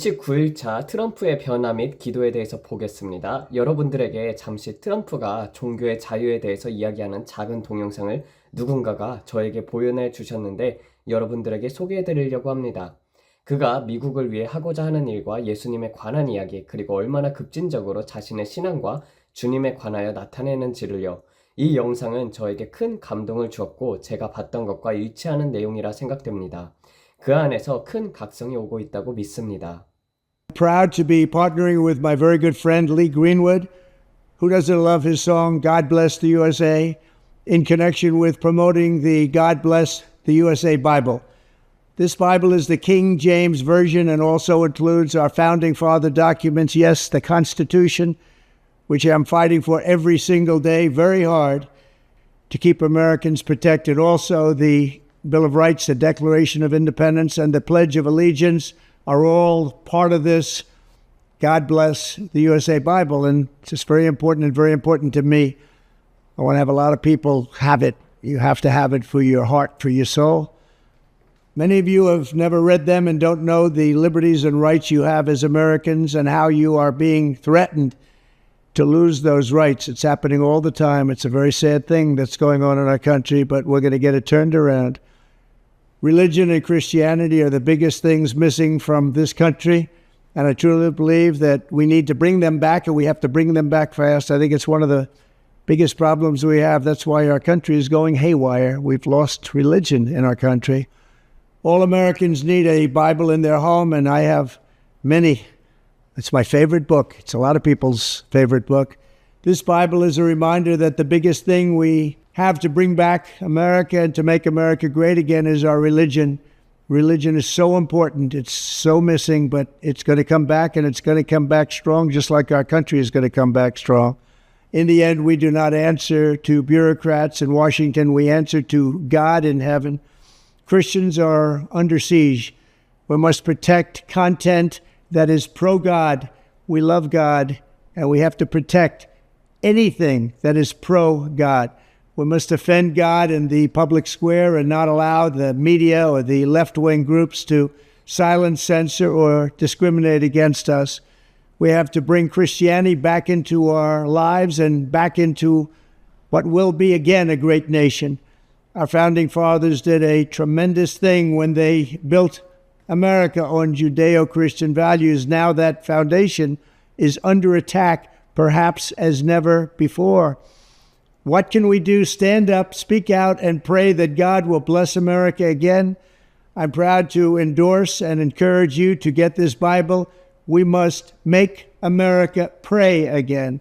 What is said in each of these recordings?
29일차 트럼프의 변화 및 기도에 대해서 보겠습니다. 여러분들에게 잠시 트럼프가 종교의 자유에 대해서 이야기하는 작은 동영상을 누군가가 저에게 보여내 주셨는데 여러분들에게 소개해 드리려고 합니다. 그가 미국을 위해 하고자 하는 일과 예수님에 관한 이야기, 그리고 얼마나 급진적으로 자신의 신앙과 주님에 관하여 나타내는지를요. 이 영상은 저에게 큰 감동을 주었고 제가 봤던 것과 일치하는 내용이라 생각됩니다. 그 안에서 큰 각성이 오고 있다고 믿습니다. Proud to be partnering with my very good friend Lee Greenwood, who doesn't love his song God Bless the USA, in connection with promoting the God Bless the USA Bible. This Bible is the King James Version and also includes our founding father documents, yes, the Constitution, which I'm fighting for every single day, very hard, to keep Americans protected. Also, the Bill of Rights, the Declaration of Independence, and the Pledge of Allegiance are all part of this God Bless the USA Bible, and it's just very important and very important to me. I want to have a lot of people have it. You have to have it for your heart, for your soul. Many of you have never read them and don't know the liberties and rights you have as Americans and how you are being threatened to lose those rights. It's happening all the time. It's a very sad thing that's going on in our country, but we're going to get it turned around. Religion and Christianity are the biggest things missing from this country, and I truly believe that we need to bring them back, and we have to bring them back fast. I think it's one of the biggest problems we have. That's why our country is going haywire. We've lost religion in our country. All Americans need a Bible in their home, and I have many. It's my favorite book. It's a lot of people's favorite book. This Bible is a reminder that the biggest thing we have to bring back America and to make America great again is our religion. Religion is so important. It's so missing, but it's going to come back, and it's going to come back strong, just like our country is going to come back strong. In the end, we do not answer to bureaucrats in Washington. We answer to God in heaven. Christians are under siege. We must protect content that is pro-God. We love God, and we have to protect anything that is pro-God. We must defend God in the public square and not allow the media or the left-wing groups to silence, censor, or discriminate against us. We have to bring Christianity back into our lives and back into what will be again a great nation. Our founding fathers did a tremendous thing when they built America on Judeo-Christian values. Now that foundation is under attack, perhaps as never before. What can we do? Stand up, speak out, and pray that God will bless America again. I'm proud to endorse and encourage you to get this Bible. We must make America pray again.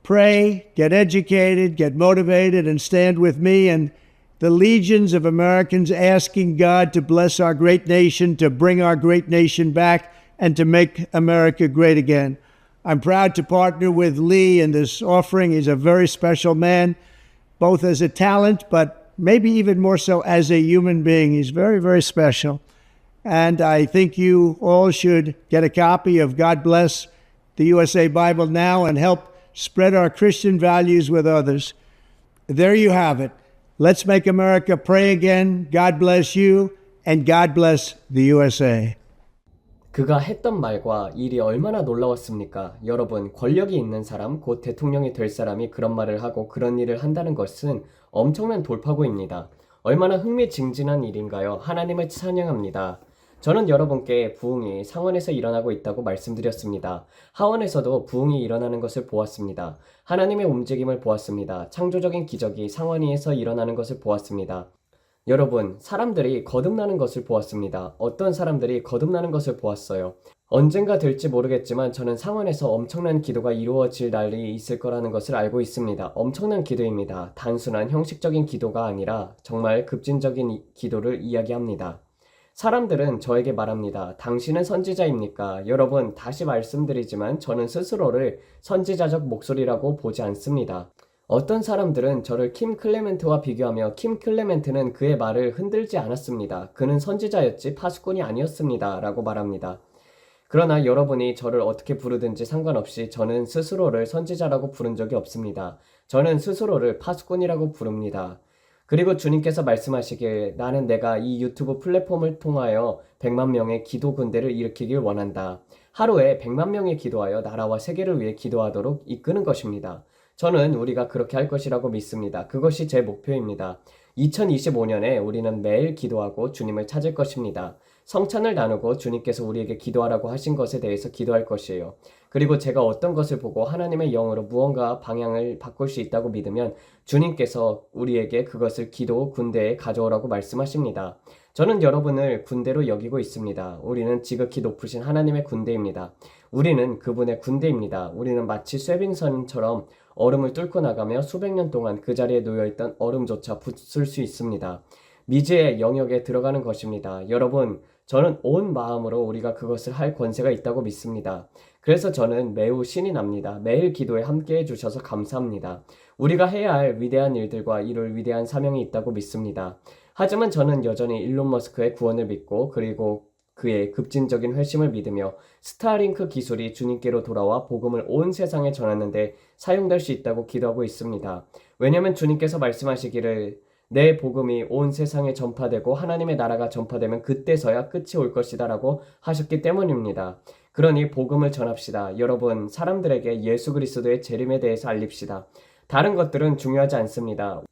Pray, get educated, get motivated, and stand with me and the legions of Americans asking God to bless our great nation, to bring our great nation back, and to make America great again. I'm proud to partner with Lee in this offering. He's a very special man, both as a talent, but maybe even more so as a human being. He's very, very special. And I think you all should get a copy of God Bless the USA Bible now and help spread our Christian values with others. There you have it. Let's make America pray again. God bless you, and God bless the USA. 그가 했던 말과 일이 얼마나 놀라웠습니까? 여러분, 권력이 있는 사람, 곧 대통령이 될 사람이 그런 말을 하고 그런 일을 한다는 것은 엄청난 돌파구입니다. 얼마나 흥미진진한 일인가요? 하나님을 찬양합니다. 저는 여러분께 부흥이 상원에서 일어나고 있다고 말씀드렸습니다. 하원에서도 부흥이 일어나는 것을 보았습니다. 하나님의 움직임을 보았습니다. 창조적인 기적이 상원위에서 일어나는 것을 보았습니다. 여러분, 사람들이 거듭나는 것을 보았습니다. 어떤 사람들이 거듭나는 것을 보았어요. 언젠가 될지 모르겠지만 저는 상원에서 엄청난 기도가 이루어질 날이 있을 거라는 것을 알고 있습니다. 엄청난 기도입니다. 단순한 형식적인 기도가 아니라 정말 급진적인 기도를 이야기합니다. 사람들은 저에게 말합니다. 당신은 선지자입니까? 여러분, 다시 말씀드리지만 저는 스스로를 선지자적 목소리라고 보지 않습니다. 어떤 사람들은 저를 킴 클레멘트와 비교하며 킴 클레멘트는 그의 말을 흔들지 않았습니다. 그는 선지자였지 파수꾼이 아니었습니다. 라고 말합니다. 그러나 여러분이 저를 어떻게 부르든지 상관없이 저는 스스로를 선지자라고 부른 적이 없습니다. 저는 스스로를 파수꾼이라고 부릅니다. 그리고 주님께서 말씀하시길 나는 내가 이 유튜브 플랫폼을 통하여 100만 명의 기도 군대를 일으키길 원한다. 하루에 100만 명이 기도하여 나라와 세계를 위해 기도하도록 이끄는 것입니다. 저는 우리가 그렇게 할 것이라고 믿습니다. 그것이 제 목표입니다. 2025년에 우리는 매일 기도하고 주님을 찾을 것입니다. 성찬을 나누고 주님께서 우리에게 기도하라고 하신 것에 대해서 기도할 것이에요. 그리고 제가 어떤 것을 보고 하나님의 영으로 무언가 방향을 바꿀 수 있다고 믿으면 주님께서 우리에게 그것을 기도 군대에 가져오라고 말씀하십니다. 저는 여러분을 군대로 여기고 있습니다. 우리는 지극히 높으신 하나님의 군대입니다. 우리는 그분의 군대입니다. 우리는 마치 쇠빙선처럼 얼음을 뚫고 나가며 수백 년 동안 그 자리에 놓여있던 얼음조차 부술 수 있습니다. 미지의 영역에 들어가는 것입니다. 여러분, 저는 온 마음으로 우리가 그것을 할 권세가 있다고 믿습니다. 그래서 저는 매우 신이 납니다. 매일 기도에 함께 해주셔서 감사합니다. 우리가 해야 할 위대한 일들과 이룰 위대한 사명이 있다고 믿습니다. 하지만 저는 여전히 일론 머스크의 구원을 믿고 그리고 그의 급진적인 회심을 믿으며 스타링크 기술이 주님께로 돌아와 복음을 온 세상에 전하는데 사용될 수 있다고 기도하고 있습니다. 왜냐하면 주님께서 말씀하시기를 내 복음이 온 세상에 전파되고 하나님의 나라가 전파되면 그때서야 끝이 올 것이다 라고 하셨기 때문입니다. 그러니 복음을 전합시다. 여러분, 사람들에게 예수 그리스도의 재림에 대해서 알립시다. 다른 것들은 중요하지 않습니다.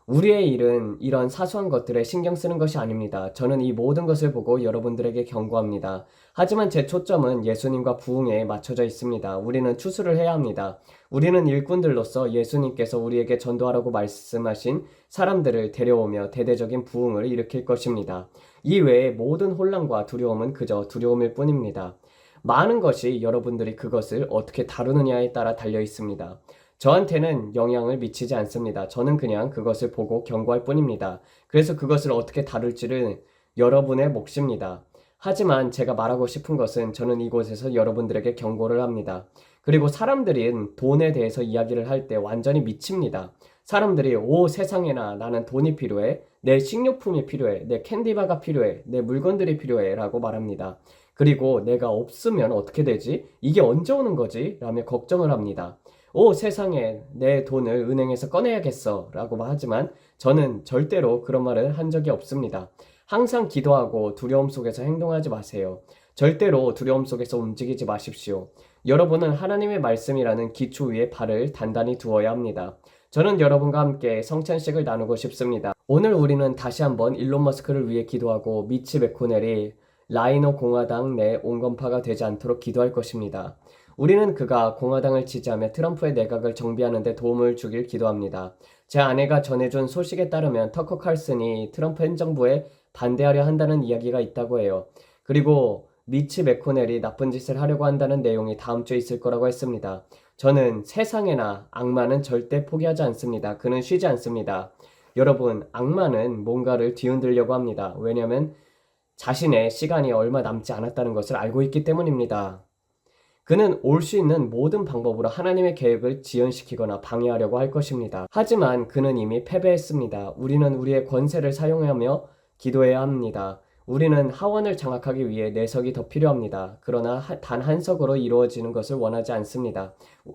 우리의 일은 이런 사소한 것들에 신경 쓰는 것이 아닙니다. 저는 이 모든 것을 보고 여러분들에게 경고합니다. 하지만 제 초점은 예수님과 부흥에 맞춰져 있습니다. 우리는 추수를 해야 합니다. 우리는 일꾼들로서 예수님께서 우리에게 전도하라고 말씀하신 사람들을 데려오며 대대적인 부흥을 일으킬 것입니다. 이 외의 모든 혼란과 두려움은 그저 두려움일 뿐입니다. 많은 것이 여러분들이 그것을 어떻게 다루느냐에 따라 달려 있습니다. 저한테는 영향을 미치지 않습니다. 저는 그냥 그것을 보고 경고할 뿐입니다. 그래서 그것을 어떻게 다룰지는 여러분의 몫입니다. 하지만 제가 말하고 싶은 것은 저는 이곳에서 여러분들에게 경고를 합니다. 그리고 사람들은 돈에 대해서 이야기를 할 때 완전히 미칩니다. 사람들이 오 세상에나 나는 돈이 필요해, 내 식료품이 필요해, 내 캔디바가 필요해, 내 물건들이 필요해 라고 말합니다. 그리고 내가 없으면 어떻게 되지? 이게 언제 오는 거지? 라며 걱정을 합니다. 오 세상에 내 돈을 은행에서 꺼내야겠어 라고 하지만 저는 절대로 그런 말을 한 적이 없습니다. 항상 기도하고 두려움 속에서 행동하지 마세요. 절대로 두려움 속에서 움직이지 마십시오. 여러분은 하나님의 말씀이라는 기초 위에 발을 단단히 두어야 합니다. 저는 여러분과 함께 성찬식을 나누고 싶습니다. 오늘 우리는 다시 한번 일론 머스크를 위해 기도하고 미치 맥코넬이 라이노 공화당 내 온건파가 되지 않도록 기도할 것입니다. 우리는 그가 공화당을 지지하며 트럼프의 내각을 정비하는 데 도움을 주길 기도합니다. 제 아내가 전해준 소식에 따르면 터커 칼슨이 트럼프 행정부에 반대하려 한다는 이야기가 있다고 해요. 그리고 미치 맥코넬이 나쁜 짓을 하려고 한다는 내용이 다음 주에 있을 거라고 했습니다. 저는 세상에나 악마는 절대 포기하지 않습니다. 그는 쉬지 않습니다. 여러분, 악마는 뭔가를 뒤흔들려고 합니다. 왜냐하면 자신의 시간이 얼마 남지 않았다는 것을 알고 있기 때문입니다. 그는 올 수 있는 모든 방법으로 하나님의 계획을 지연시키거나 방해하려고 할 것입니다. 하지만 그는 이미 패배했습니다. 우리는 우리의 권세를 사용하며 기도해야 합니다. 우리는 하원을 장악하기 위해 내석이 더 필요합니다. 그러나 단 한 석으로 이루어지는 것을 원하지 않습니다.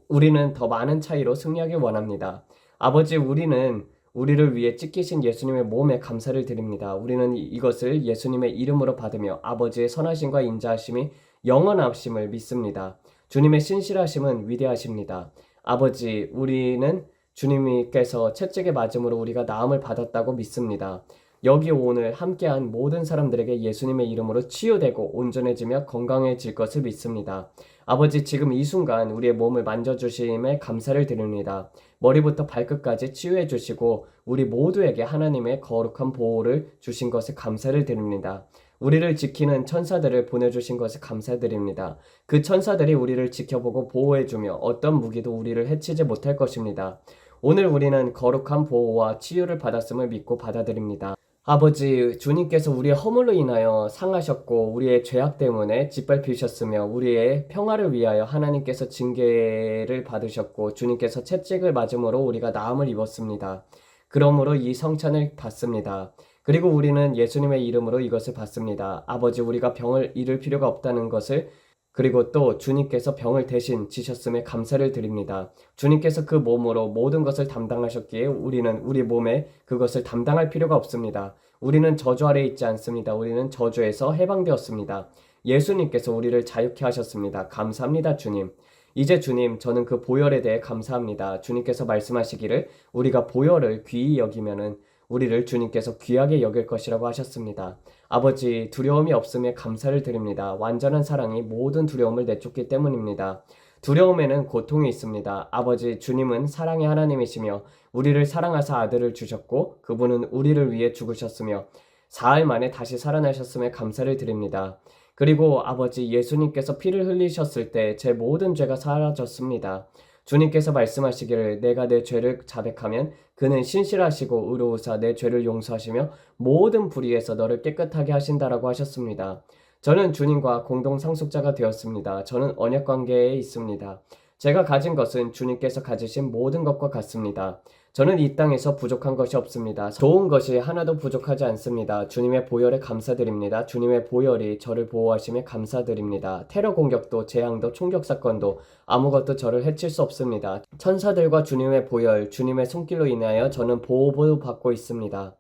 우리는 더 많은 차이로 승리하길 원합니다. 아버지, 우리는 우리를 위해 찢기신 예수님의 몸에 감사를 드립니다. 우리는 이것을 예수님의 이름으로 받으며 아버지의 선하심과 인자하심이 영원하심을 믿습니다. 주님의 신실하심은 위대하십니다. 아버지, 우리는 주님께서 채찍에 맞음으로 우리가 나음을 받았다고 믿습니다. 여기 오늘 함께한 모든 사람들에게 예수님의 이름으로 치유되고 온전해지며 건강해질 것을 믿습니다. 아버지, 지금 이 순간 우리의 몸을 만져주심에 감사를 드립니다. 머리부터 발끝까지 치유해 주시고 우리 모두에게 하나님의 거룩한 보호를 주신 것에 감사를 드립니다. 우리를 지키는 천사들을 보내주신 것에 감사드립니다. 그 천사들이 우리를 지켜보고 보호해주며 어떤 무기도 우리를 해치지 못할 것입니다. 오늘 우리는 거룩한 보호와 치유를 받았음을 믿고 받아들입니다. 아버지, 주님께서 우리의 허물로 인하여 상하셨고 우리의 죄악 때문에 짓밟히셨으며 우리의 평화를 위하여 하나님께서 징계를 받으셨고 주님께서 채찍을 맞음으로 우리가 나음을 입었습니다. 그러므로 이 성찬을 받습니다. 그리고 우리는 예수님의 이름으로 이것을 받습니다. 아버지, 우리가 병을 잃을 필요가 없다는 것을 그리고 또 주님께서 병을 대신 지셨음에 감사를 드립니다. 주님께서 그 몸으로 모든 것을 담당하셨기에 우리는 우리 몸에 그것을 담당할 필요가 없습니다. 우리는 저주 아래 있지 않습니다. 우리는 저주에서 해방되었습니다. 예수님께서 우리를 자유케 하셨습니다. 감사합니다, 주님. 이제 주님, 저는 그 보혈에 대해 감사합니다. 주님께서 말씀하시기를 우리가 보혈을 귀히 여기면은 우리를 주님께서 귀하게 여길 것이라고 하셨습니다. 아버지, 두려움이 없음에 감사를 드립니다. 완전한 사랑이 모든 두려움을 내쫓기 때문입니다. 두려움에는 고통이 있습니다. 아버지, 주님은 사랑의 하나님이시며 우리를 사랑하사 아들을 주셨고 그분은 우리를 위해 죽으셨으며 사흘 만에 다시 살아나셨음에 감사를 드립니다. 그리고 아버지, 예수님께서 피를 흘리셨을 때 제 모든 죄가 사라졌습니다. 주님께서 말씀하시기를 내가 내 죄를 자백하면 그는 신실하시고 의로우사 내 죄를 용서하시며 모든 불의에서 너를 깨끗하게 하신다라고 하셨습니다. 저는 주님과 공동 상속자가 되었습니다. 저는 언약 관계에 있습니다. 제가 가진 것은 주님께서 가지신 모든 것과 같습니다. 저는 이 땅에서 부족한 것이 없습니다. 좋은 것이 하나도 부족하지 않습니다. 주님의 보혈에 감사드립니다. 주님의 보혈이 저를 보호하심에 감사드립니다. 테러 공격도 재앙도 총격 사건도 아무것도 저를 해칠 수 없습니다. 천사들과 주님의 보혈, 주님의 손길로 인하여 저는 보호도 받고 있습니다.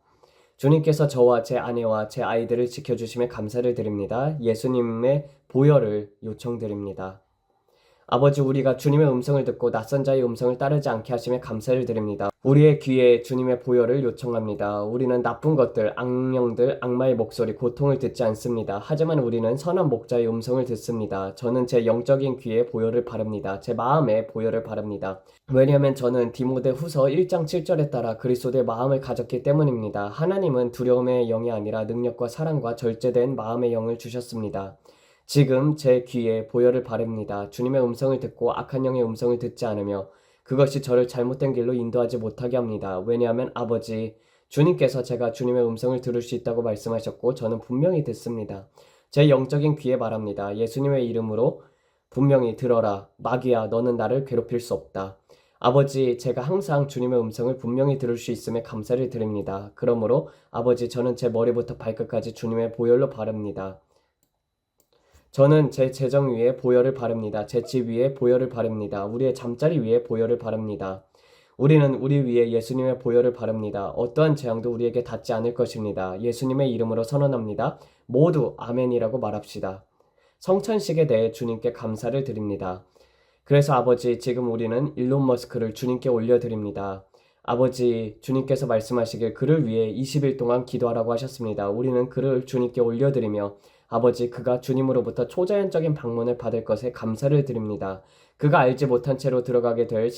주님께서 저와 제 아내와 제 아이들을 지켜주심에 감사를 드립니다. 예수님의 보혈을 요청드립니다. 아버지, 우리가 주님의 음성을 듣고 낯선 자의 음성을 따르지 않게 하심에 감사를 드립니다. 우리의 귀에 주님의 보혈을 요청합니다. 우리는 나쁜 것들, 악령들, 악마의 목소리, 고통을 듣지 않습니다. 하지만 우리는 선한 목자의 음성을 듣습니다. 저는 제 영적인 귀에 보혈을 바릅니다. 제 마음에 보혈을 바릅니다. 왜냐하면 저는 디모데 후서 1장 7절에 따라 그리스도의 마음을 가졌기 때문입니다. 하나님은 두려움의 영이 아니라 능력과 사랑과 절제된 마음의 영을 주셨습니다. 지금 제 귀에 보혈을 바릅니다. 주님의 음성을 듣고 악한 영의 음성을 듣지 않으며 그것이 저를 잘못된 길로 인도하지 못하게 합니다. 왜냐하면 아버지, 주님께서 제가 주님의 음성을 들을 수 있다고 말씀하셨고 저는 분명히 듣습니다. 제 영적인 귀에 말합니다. 예수님의 이름으로 분명히 들어라. 마귀야, 너는 나를 괴롭힐 수 없다. 아버지, 제가 항상 주님의 음성을 분명히 들을 수 있음에 감사를 드립니다. 그러므로 아버지, 저는 제 머리부터 발끝까지 주님의 보혈로 바릅니다. 저는 제 재정 위에 보혈을 바릅니다. 제 집 위에 보혈을 바릅니다. 우리의 잠자리 위에 보혈을 바릅니다. 우리는 우리 위에 예수님의 보혈을 바릅니다. 어떠한 재앙도 우리에게 닿지 않을 것입니다. 예수님의 이름으로 선언합니다. 모두 아멘이라고 말합시다. 성찬식에 대해 주님께 감사를 드립니다. 그래서 아버지, 지금 우리는 일론 머스크를 주님께 올려드립니다. 아버지, 주님께서 말씀하시길 그를 위해 20일 동안 기도하라고 하셨습니다. 우리는 그를 주님께 올려드리며 아버지, 그가 주님으로부터 초자연적인 방문을 받을 것에 감사를 드립니다. 그가 알지 못한 채로 들어가게 될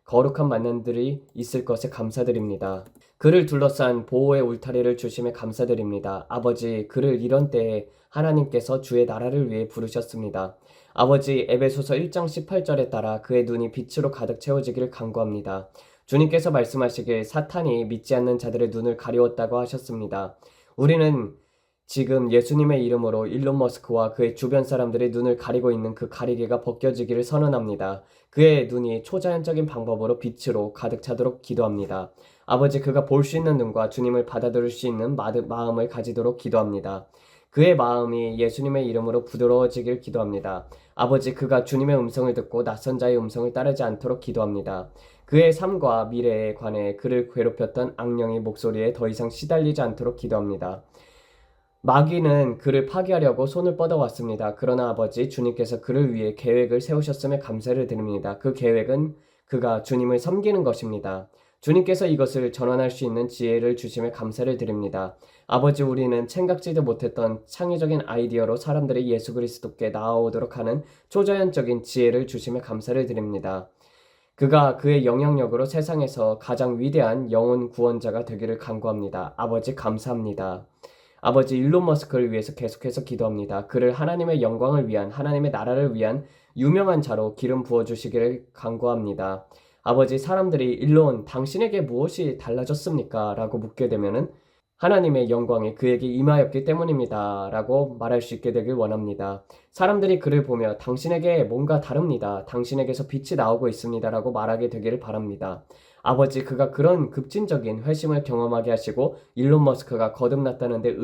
거룩한 만남들이 있을 것에 감사드립니다. 그를 둘러싼 보호의 울타리를 주심에 감사드립니다. 아버지, 그를 이런 때에 하나님께서 주의 나라를 위해 부르셨습니다. 아버지, 에베소서 1장 18절에 따라 그의 눈이 빛으로 가득 채워지기를 간구합니다. 주님께서 말씀하시길 사탄이 믿지 않는 자들의 눈을 가리웠다고 하셨습니다. 우리는 지금 예수님의 이름으로 일론 머스크와 그의 주변 사람들의 눈을 가리고 있는 그 가리개가 벗겨지기를 선언합니다. 그의 눈이 초자연적인 방법으로 빛으로 가득 차도록 기도합니다. 아버지, 그가 볼 수 있는 눈과 주님을 받아들일 수 있는 마음을 가지도록 기도합니다. 그의 마음이 예수님의 이름으로 부드러워지길 기도합니다. 아버지, 그가 주님의 음성을 듣고 낯선 자의 음성을 따르지 않도록 기도합니다. 그의 삶과 미래에 관해 그를 괴롭혔던 악령의 목소리에 더 이상 시달리지 않도록 기도합니다. 마귀는 그를 파괴하려고 손을 뻗어왔습니다. 그러나 아버지, 주님께서 그를 위해 계획을 세우셨음에 감사를 드립니다. 그 계획은 그가 주님을 섬기는 것입니다. 주님께서 이것을 전환할 수 있는 지혜를 주심에 감사를 드립니다. 아버지, 우리는 생각지도 못했던 창의적인 아이디어로 사람들이 예수 그리스도께 나아오도록 하는 초자연적인 지혜를 주심에 감사를 드립니다. 그가 그의 영향력으로 세상에서 가장 위대한 영혼 구원자가 되기를 간구합니다. 아버지, 감사합니다. 아버지, 일론 머스크를 위해서 계속해서 기도합니다. 그를 하나님의 영광을 위한, 하나님의 나라를 위한 유명한 자로 기름 부어주시기를 간구합니다. 아버지, 사람들이 일론, 당신에게 무엇이 달라졌습니까? 라고 묻게 되면은 하나님의 영광이 그에게 임하였기 때문입니다. 라고 말할 수 있게 되길 원합니다. 사람들이 그를 보며 당신에게 뭔가 다릅니다. 당신에게서 빛이 나오고 있습니다. 라고 말하게 되기를 바랍니다. 아버지, 그가 그런 급진적인 회심을 경험하게 하시고 일론 머스크가 거듭났다는데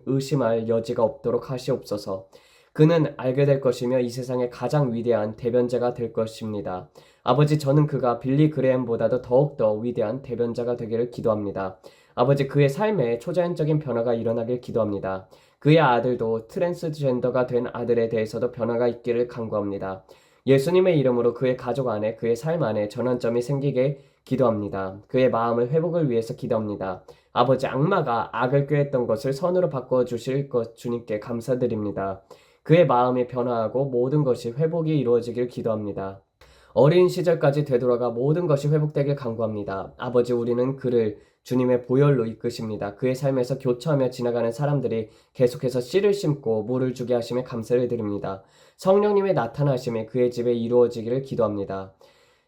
의심할 여지가 없도록 하시옵소서. 그는 알게 될 것이며 이 세상의 가장 위대한 대변자가 될 것입니다. 아버지, 저는 그가 빌리 그레햄보다도 더욱더 위대한 대변자가 되기를 기도합니다. 아버지, 그의 삶에 초자연적인 변화가 일어나길 기도합니다. 그의 아들도 트랜스젠더가 된 아들에 대해서도 변화가 있기를 간구합니다. 예수님의 이름으로 그의 가족 안에, 그의 삶 안에 전환점이 생기게 기도합니다. 그의 마음을 회복을 위해서 기도합니다. 아버지, 악마가 악을 꾀했던 것을 선으로 바꿔주실 것 주님께 감사드립니다. 그의 마음이 변화하고 모든 것이 회복이 이루어지길 기도합니다. 어린 시절까지 되돌아가 모든 것이 회복되길 간구합니다. 아버지, 우리는 그를 주님의 보혈로 이끄십니다. 그의 삶에서 교차하며 지나가는 사람들이 계속해서 씨를 심고 물을 주게 하심에 감사를 드립니다. 성령님의 나타나심이 그의 집에 이루어지기를 기도합니다.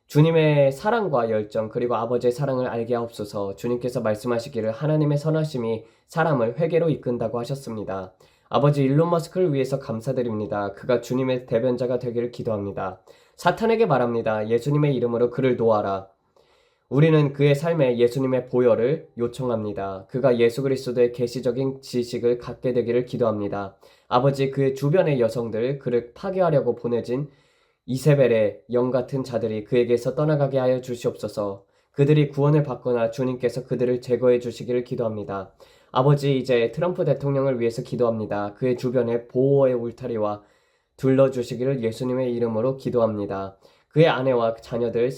주님의 사랑과 열정 그리고 아버지의 사랑을 알게 하옵소서. 주님께서 말씀하시기를 하나님의 선하심이 사람을 회개로 이끈다고 하셨습니다. 아버지, 일론 머스크를 위해서 감사드립니다. 그가 주님의 대변자가 되기를 기도합니다. 사탄에게 말합니다. 예수님의 이름으로 그를 놓아라. 우리는 그의 삶에 예수님의 보혈을 요청합니다. 그가 예수 그리스도의 계시적인 지식을 갖게 되기를 기도합니다. 아버지, 그의 주변의 여성들, 그를 파괴하려고 보내진 이세벨의 영 같은 자들이 그에게서 떠나가게 하여 주시옵소서. 그들이 구원을 받거나 주님께서 그들을 제거해 주시기를 기도합니다. 아버지, 이제 트럼프 대통령을 위해서 기도합니다. 그의 주변에 보호의 울타리와 둘러주시기를 예수님의 이름으로 기도합니다. 그의 아내와 자녀들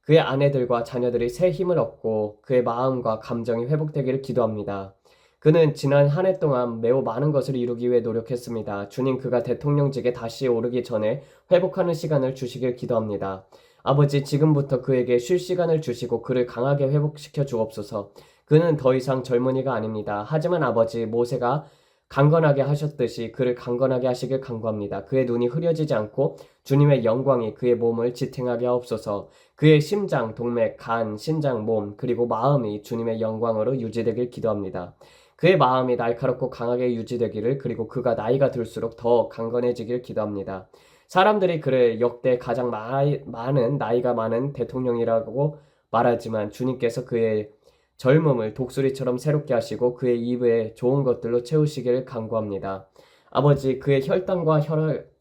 그의 아내들과 자녀들이 새 힘을 얻고 그의 마음과 감정이 회복되기를 기도합니다. 그는 지난 한 해 동안 매우 많은 것을 이루기 위해 노력했습니다. 주님, 그가 대통령직에 다시 오르기 전에 회복하는 시간을 주시길 기도합니다. 아버지, 지금부터 그에게 쉴 시간을 주시고 그를 강하게 회복시켜 주옵소서. 그는 더 이상 젊은이가 아닙니다. 하지만 아버지, 모세가 강건하게 하셨듯이 그를 강건하게 하시길 간구합니다. 그의 눈이 흐려지지 않고 주님의 영광이 그의 몸을 지탱하게 하옵소서. 그의 심장, 동맥, 간, 신장, 몸 그리고 마음이 주님의 영광으로 유지되길 기도합니다. 그의 마음이 날카롭고 강하게 유지되기를, 그리고 그가 나이가 들수록 더 강건해지길 기도합니다. 사람들이 그를 역대 가장 나이가 많은 대통령이라고 말하지만 주님께서 그의 젊음을 독수리처럼 새롭게 하시고 그의 입에 좋은 것들로 채우시기를 간구합니다. 아버지, 그의 혈당과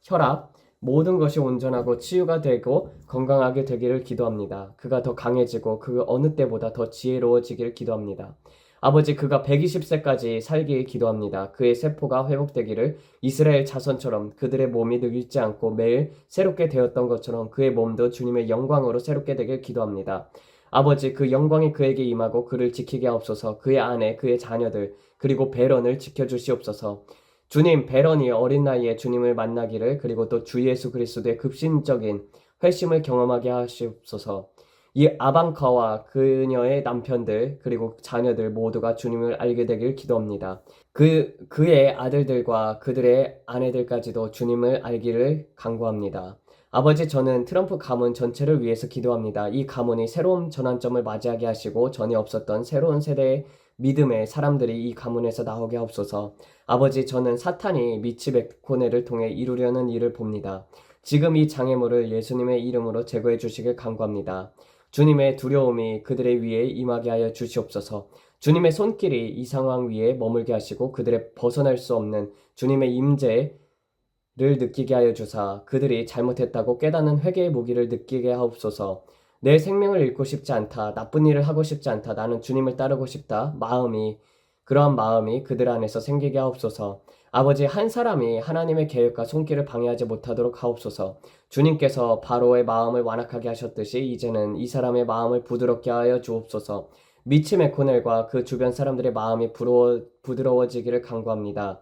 혈압 모든 것이 온전하고 치유가 되고 건강하게 되기를 기도합니다. 그가 더 강해지고 그 어느 때보다 더 지혜로워지기를 기도합니다. 아버지, 그가 120세까지 살길 기도합니다. 그의 세포가 회복되기를, 이스라엘 자손처럼 그들의 몸이 늙지 않고 매일 새롭게 되었던 것처럼 그의 몸도 주님의 영광으로 새롭게 되길 기도합니다. 아버지, 그 영광이 그에게 임하고 그를 지키게 하옵소서. 그의 아내, 그의 자녀들, 그리고 베런을 지켜주시옵소서. 주님, 베런이 어린 나이에 주님을 만나기를, 그리고 또 주 예수 그리스도의 급신적인 회심을 경험하게 하시옵소서. 이 아방카와 그녀의 남편들 그리고 자녀들 모두가 주님을 알게 되길 기도합니다. 그의 아들들과 그들의 아내들까지도 주님을 알기를 간구합니다. 아버지, 저는 트럼프 가문 전체를 위해서 기도합니다. 이 가문이 새로운 전환점을 맞이하게 하시고 전에 없었던 새로운 세대의 믿음의 사람들이 이 가문에서 나오게 하옵소서. 아버지, 저는 사탄이 미치 메코네를 통해 이루려는 일을 봅니다. 지금 이 장애물을 예수님의 이름으로 제거해 주시길 간구합니다. 주님의 두려움이 그들의 위에 임하게 하여 주시옵소서. 주님의 손길이 이 상황 위에 머물게 하시고 그들의 벗어날 수 없는 주님의 임재를 느끼게 하여 주사 그들이 잘못했다고 깨닫는 회개의 무기를 느끼게 하옵소서. 내 생명을 잃고 싶지 않다. 나쁜 일을 하고 싶지 않다. 나는 주님을 따르고 싶다. 그러한 마음이 그들 안에서 생기게 하옵소서. 아버지, 한 사람이 하나님의 계획과 손길을 방해하지 못하도록 하옵소서. 주님께서 바로의 마음을 완악하게 하셨듯이 이제는 이 사람의 마음을 부드럽게 하여 주옵소서. 미치 메코넬과 그 주변 사람들의 마음이 부드러워지기를 간구합니다.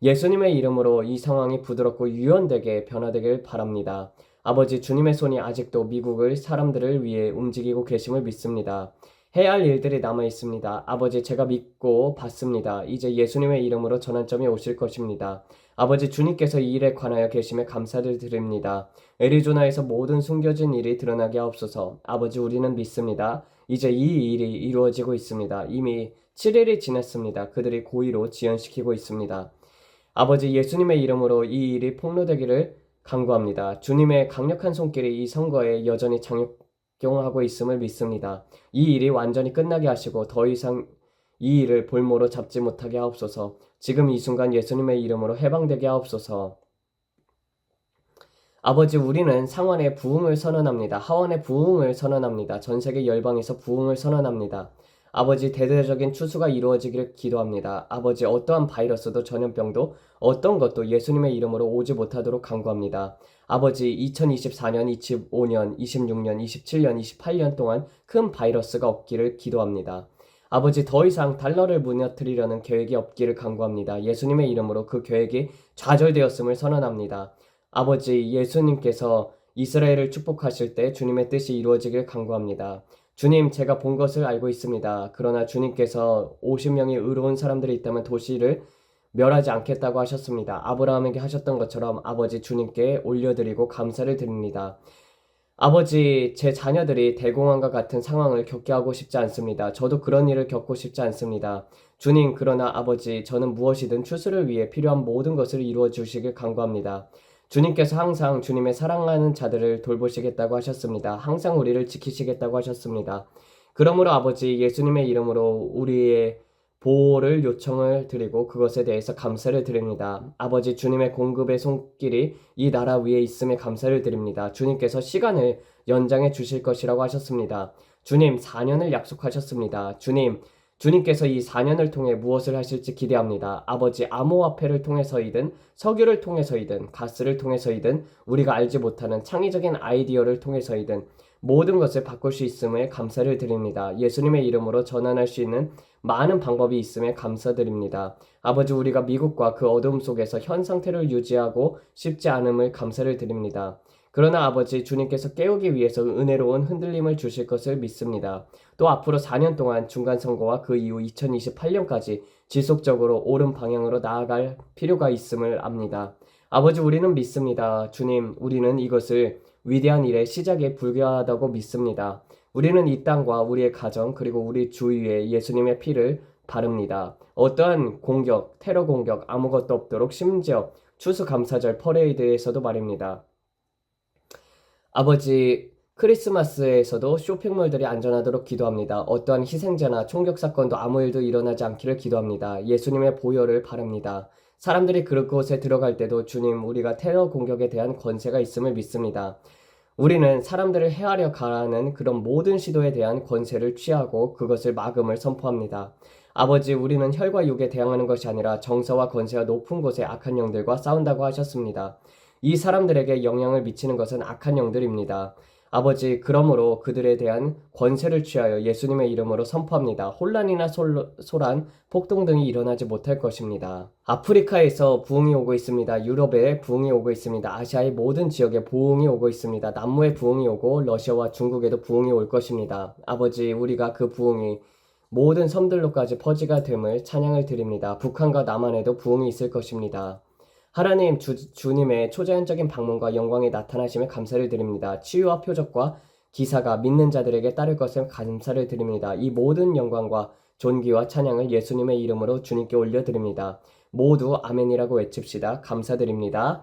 예수님의 이름으로 이 상황이 부드럽고 유연되게 변화되길 바랍니다. 아버지, 주님의 손이 아직도 미국을 사람들을 위해 움직이고 계심을 믿습니다. 해야 할 일들이 남아 있습니다. 아버지, 제가 믿고 받습니다. 이제 예수님의 이름으로 전환점이 오실 것입니다. 아버지, 주님께서 이 일에 관하여 계심에 감사를 드립니다. 애리조나에서 모든 숨겨진 일이 드러나게 하옵소서. 아버지, 우리는 믿습니다. 이제 이 일이 이루어지고 있습니다. 이미 7일이 지났습니다. 그들이 고의로 지연시키고 있습니다. 아버지, 예수님의 이름으로 이 일이 폭로되기를 간구합니다. 주님의 강력한 손길이 이 선거에 여전히 작용하고 있음을 믿습니다. 이 일이 완전히 끝나게 하시고 더 이상 이 일을 볼모로 잡지 못하게 하옵소서. 지금 이 순간 예수님의 이름으로 해방되게 하옵소서. 아버지, 우리는 상원의 부흥을 선언합니다. 하원의 부흥을 선언합니다. 전 세계 열방에서 부흥을 선언합니다. 아버지, 대대적인 추수가 이루어지기를 기도합니다. 아버지, 어떠한 바이러스도 전염병도 어떤 것도 예수님의 이름으로 오지 못하도록 간구합니다. 아버지, 2024년, 25년, 26년, 27년, 28년 동안 큰 바이러스가 없기를 기도합니다. 아버지, 더 이상 달러를 무너뜨리려는 계획이 없기를 간구합니다. 예수님의 이름으로 그 계획이 좌절되었음을 선언합니다. 아버지, 예수님께서 이스라엘을 축복하실 때 주님의 뜻이 이루어지길 간구합니다. 주님, 제가 본 것을 알고 있습니다. 그러나 주님께서 50명의 의로운 사람들이 있다면 도시를 멸하지 않겠다고 하셨습니다. 아브라함에게 하셨던 것처럼 아버지, 주님께 올려드리고 감사를 드립니다. 아버지, 제 자녀들이 대공황과 같은 상황을 겪게 하고 싶지 않습니다. 저도 그런 일을 겪고 싶지 않습니다. 주님, 그러나 아버지, 저는 무엇이든 추수를 위해 필요한 모든 것을 이루어 주시길 간구합니다. 주님께서 항상 주님의 사랑하는 자들을 돌보시겠다고 하셨습니다. 항상 우리를 지키시겠다고 하셨습니다. 그러므로 아버지, 예수님의 이름으로 우리의 보호를 요청을 드리고 그것에 대해서 감사를 드립니다. 아버지, 주님의 공급의 손길이 이 나라 위에 있음에 감사를 드립니다. 주님께서 시간을 연장해 주실 것이라고 하셨습니다. 주님, 4년을 약속하셨습니다. 주님께서 이 4년을 통해 무엇을 하실지 기대합니다. 아버지, 암호화폐를 통해서이든 석유를 통해서이든 가스를 통해서이든 우리가 알지 못하는 창의적인 아이디어를 통해서이든 모든 것을 바꿀 수 있음에 감사를 드립니다. 예수님의 이름으로 전환할 수 있는 많은 방법이 있음에 감사드립니다. 아버지, 우리가 미국과 그 어둠 속에서 현 상태를 유지하고 싶지 않음을 감사를 드립니다. 그러나 아버지, 주님께서 깨우기 위해서 은혜로운 흔들림을 주실 것을 믿습니다. 또 앞으로 4년 동안 중간선거와 그 이후 2028년까지 지속적으로 옳은 방향으로 나아갈 필요가 있음을 압니다. 아버지, 우리는 믿습니다. 주님, 우리는 이것을 위대한 일의 시작에 불과하다고 믿습니다. 우리는 이 땅과 우리의 가정 그리고 우리 주위에 예수님의 피를 바릅니다. 어떠한 공격, 테러 공격 아무것도 없도록, 심지어 추수감사절 퍼레이드에서도 말입니다. 아버지, 크리스마스에서도 쇼핑몰들이 안전하도록 기도합니다. 어떠한 희생자나 총격 사건도 아무 일도 일어나지 않기를 기도합니다. 예수님의 보혈을 바랍니다. 사람들이 그곳에 들어갈 때도 주님, 우리가 테러 공격에 대한 권세가 있음을 믿습니다. 우리는 사람들을 해하려 가라는 그런 모든 시도에 대한 권세를 취하고 그것을 막음을 선포합니다. 아버지, 우리는 혈과 육에 대항하는 것이 아니라 정서와 권세와 높은 곳의 악한 영들과 싸운다고 하셨습니다. 이 사람들에게 영향을 미치는 것은 악한 영들입니다. 아버지, 그러므로 그들에 대한 권세를 취하여 예수님의 이름으로 선포합니다. 혼란이나 소란, 폭동 등이 일어나지 못할 것입니다. 아프리카에서 부흥이 오고 있습니다. 유럽에 부흥이 오고 있습니다. 아시아의 모든 지역에 부흥이 오고 있습니다. 남무에 부흥이 오고 러시아와 중국에도 부흥이 올 것입니다. 아버지, 우리가 그 부흥이 모든 섬들로까지 퍼지가 됨을 찬양을 드립니다. 북한과 남한에도 부흥이 있을 것입니다. 하나님, 주님의 초자연적인 방문과 영광에 나타나심에 감사를 드립니다. 치유와 표적과 기사가 믿는 자들에게 따를 것을 감사를 드립니다. 이 모든 영광과 존귀와 찬양을 예수님의 이름으로 주님께 올려드립니다. 모두 아멘이라고 외칩시다. 감사드립니다.